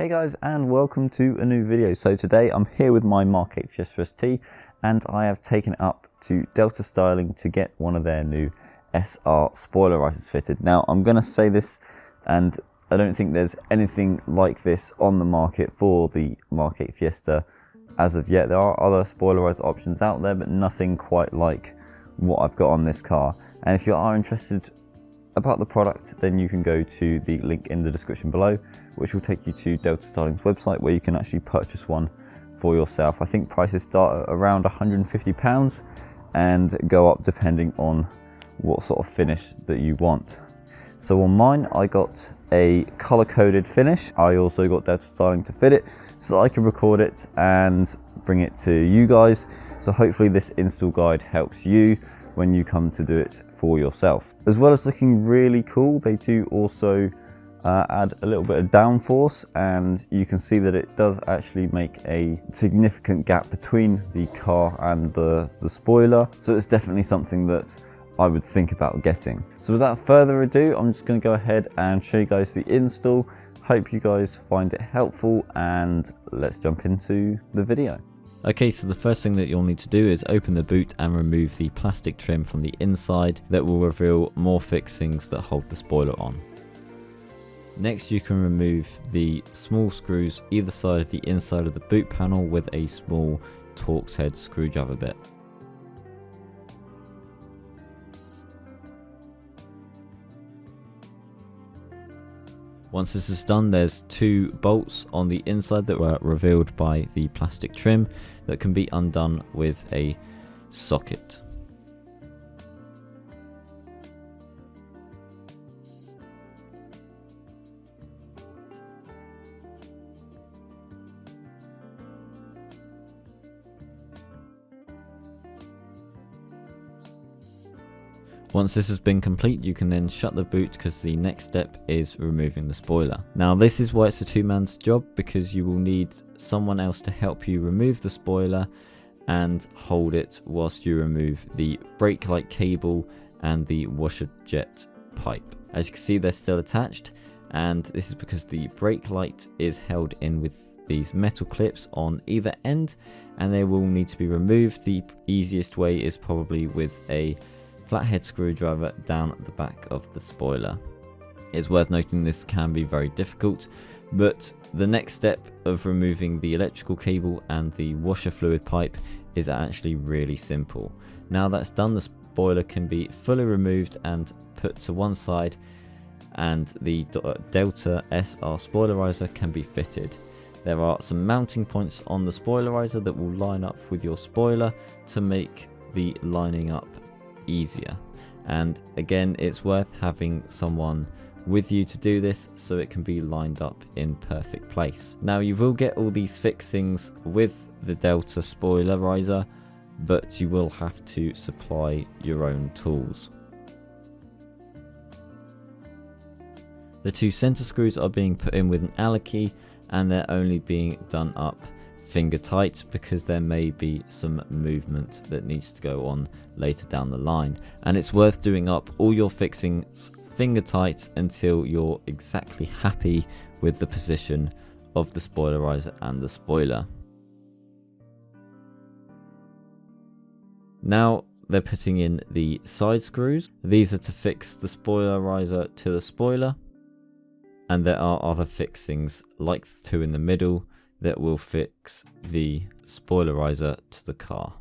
Hey guys, and welcome to a new video. So today I'm here with my MK8 Fiesta ST and I have taken it up to Delta Styling to get one of their new SR spoiler risers fitted. Now I'm going to say this, and I don't think there's anything like this on the market for the MK8 Fiesta as of yet. There are other spoiler riser options out there, but nothing quite like what I've got on this car. And if you are interested about the product, then you can go to the link in the description below, which will take you to Delta Styling's website where you can actually purchase one for yourself. I think prices start at around £150 and go up depending on what sort of finish that you want. So on mine, I got a color-coded finish. I also got Delta Styling to fit it so I can record it and bring it to you guys. So hopefully this install guide helps you when you come to do it for yourself. As well as looking really cool, they do also add a little bit of downforce, and you can see that it does actually make a significant gap between the car and the spoiler. So it's definitely something that I would think about getting. So without further ado, I'm just going to go ahead and show you guys the install. Hope you guys find it helpful, and let's jump into the video. Okay, so the first thing that you'll need to do is open the boot and remove the plastic trim from the inside that will reveal more fixings that hold the spoiler on. Next, you can remove the small screws either side of the inside of the boot panel with a small Torx head screwdriver bit. Once this is done, there's two bolts on the inside that were revealed by the plastic trim that can be undone with a socket. Once this has been complete, you can then shut the boot because the next step is removing the spoiler. Now this is why it's a two-man's job, because you will need someone else to help you remove the spoiler and hold it whilst you remove the brake light cable and the washer jet pipe. As you can see, they're still attached, and this is because the brake light is held in with these metal clips on either end, and they will need to be removed. The easiest way is probably with a flathead screwdriver down the back of the spoiler. It's worth noting this can be very difficult, but the next step of removing the electrical cable and the washer fluid pipe is actually really simple. Now that's done, the spoiler can be fully removed and put to one side, and the Delta SR spoiler riser can be fitted. There are some mounting points on the spoiler riser that will line up with your spoiler to make the lining up easier, and again, it's worth having someone with you to do this so it can be lined up in perfect place. Now you will get all these fixings with the Delta spoiler riser, but you will have to supply your own tools. The two center screws are being put in with an Allen key, and they're only being done up finger tight because there may be some movement that needs to go on later down the line, and it's worth doing up all your fixings finger tight until you're exactly happy with the position of the spoiler riser and the spoiler. Now they're putting in the side screws. These are to fix the spoiler riser to the spoiler, and there are other fixings like the two in the middle that will fix the spoiler riser to the car.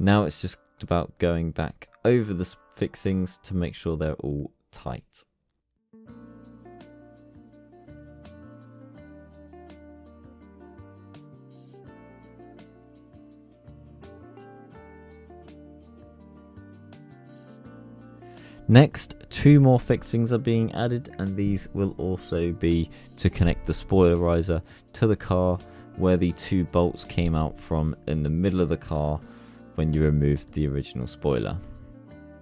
Now it's just about going back over the fixings to make sure they're all tight. Next, two more fixings are being added, and these will also be to connect the spoiler riser to the car where the two bolts came out from in the middle of the car when you removed the original spoiler.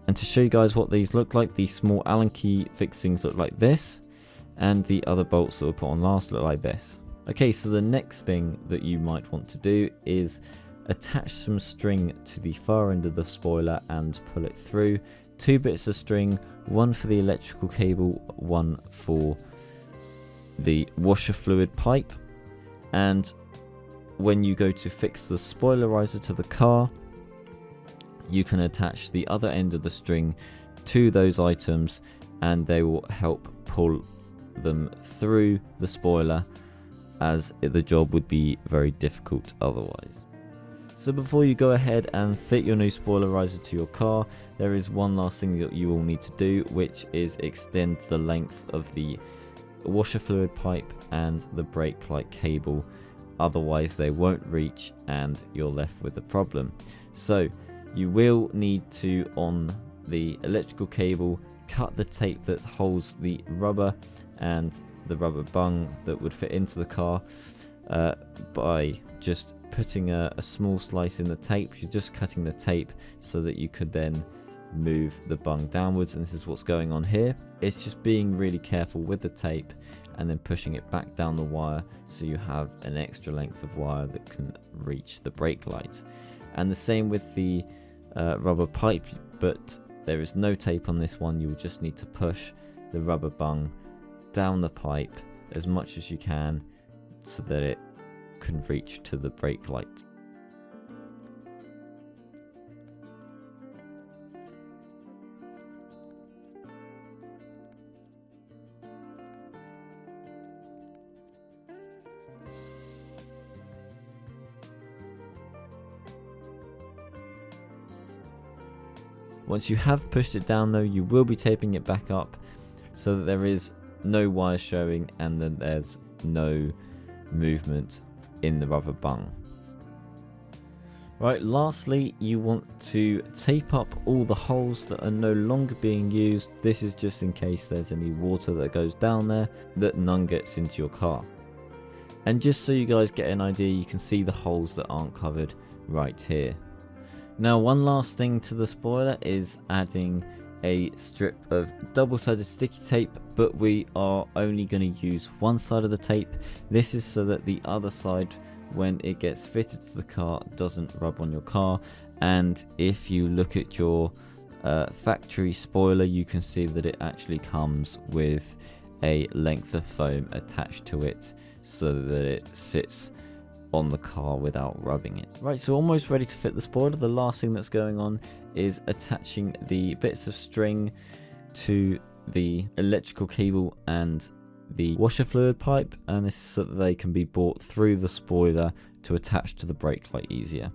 And to show you guys what these look like, these small Allen key fixings look like this, and the other bolts that were put on last look like this. Okay, so the next thing that you might want to do is attach some string to the far end of the spoiler and pull it through. 2 bits of string, one for the electrical cable, one for the washer fluid pipe. And when you go to fix the spoiler riser to the car, you can attach the other end of the string to those items and they will help pull them through the spoiler, as the job would be very difficult otherwise. So before you go ahead and fit your new spoiler riser to your car, there is one last thing that you will need to do, which is extend the length of the washer fluid pipe and the brake light cable, otherwise they won't reach and you're left with a problem. So you will need to, on the electrical cable, cut the tape that holds the rubber and the rubber bung that would fit into the car by just putting a small slice in the tape. You're just cutting the tape so that you could then move the bung downwards, and this is what's going on here. It's just being really careful with the tape and then pushing it back down the wire so you have an extra length of wire that can reach the brake light. And the same with the rubber pipe, but there is no tape on this one. You will just need to push the rubber bung down the pipe as much as you can so that it can reach to the brake light. Once you have pushed it down though, you will be taping it back up so that there is no wire showing and then there's no movement in the rubber bung. Right, lastly, you want to tape up all the holes that are no longer being used. This is just in case there's any water that goes down there that none gets into your car. And just so you guys get an idea, you can see the holes that aren't covered right here. Now, one last thing to the spoiler is adding a strip of double-sided sticky tape, but we are only going to use one side of the tape. This is so that the other side, when it gets fitted to the car, doesn't rub on your car. And if you look at your factory spoiler, you can see that it actually comes with a length of foam attached to it so that it sits on the car without rubbing it. Right, so almost ready to fit the spoiler. The last thing that's going on is attaching the bits of string to the electrical cable and the washer fluid pipe, and this is so that they can be brought through the spoiler to attach to the brake light easier.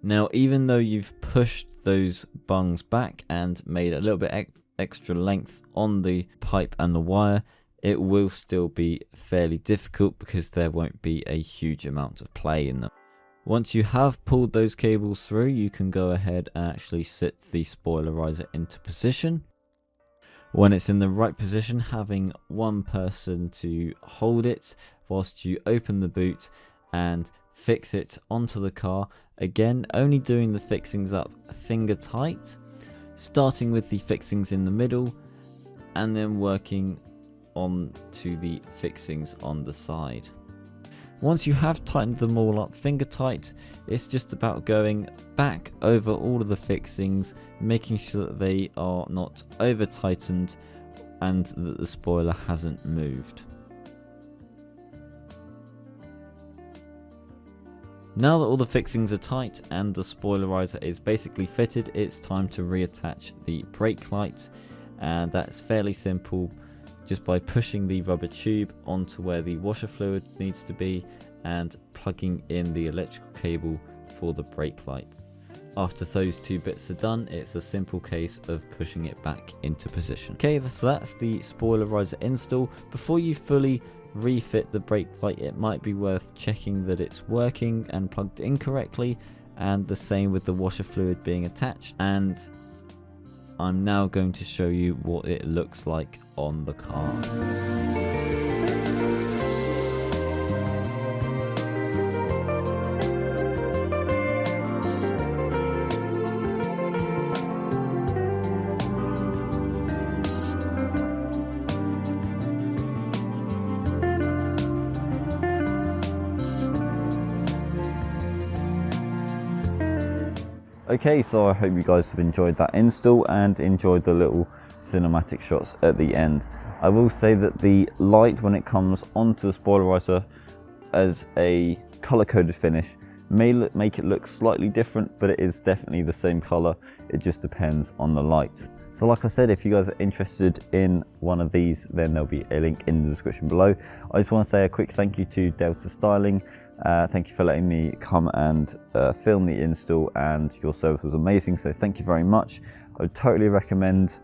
Now, even though you've pushed those bungs back and made a little bit extra length on the pipe and the wire, it will still be fairly difficult because there won't be a huge amount of play in them. Once you have pulled those cables through, you can go ahead and actually sit the spoiler riser into position. When it's in the right position, having one person to hold it whilst you open the boot and fix it onto the car. Again, only doing the fixings up finger tight, starting with the fixings in the middle and then working on to the fixings on the side. Once you have tightened them all up finger tight, it's just about going back over all of the fixings, making sure that they are not over tightened and that the spoiler hasn't moved. Now that all the fixings are tight and the spoiler riser is basically fitted, it's time to reattach the brake light, and that's fairly simple, just by pushing the rubber tube onto where the washer fluid needs to be and plugging in the electrical cable for the brake light. After those two bits are done, it's a simple case of pushing it back into position. Okay, so that's the spoiler riser install. Before you fully refit the brake light, it might be worth checking that it's working and plugged in correctly, and the same with the washer fluid being attached. And I'm now going to show you what it looks like on the car. Okay, so I hope you guys have enjoyed that install and enjoyed the little cinematic shots at the end. I will say that the light when it comes onto the spoilerizer as a color-coded finish may make it look slightly different, but it is definitely the same color. It just depends on the light. So like I said, if you guys are interested in one of these, then there'll be a link in the description below. I just want to say a quick thank you to Delta Styling. Thank you for letting me come and film the install, and your service was amazing, so thank you very much. I would totally recommend.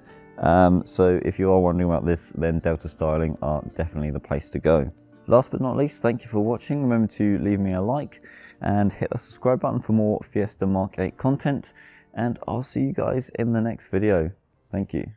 So if you are wondering about this, then Delta Styling are definitely the place to go. Last but not least, thank you for watching. Remember to leave me a like and hit the subscribe button for more Fiesta Mark 8 content, and I'll see you guys in the next video. Thank you.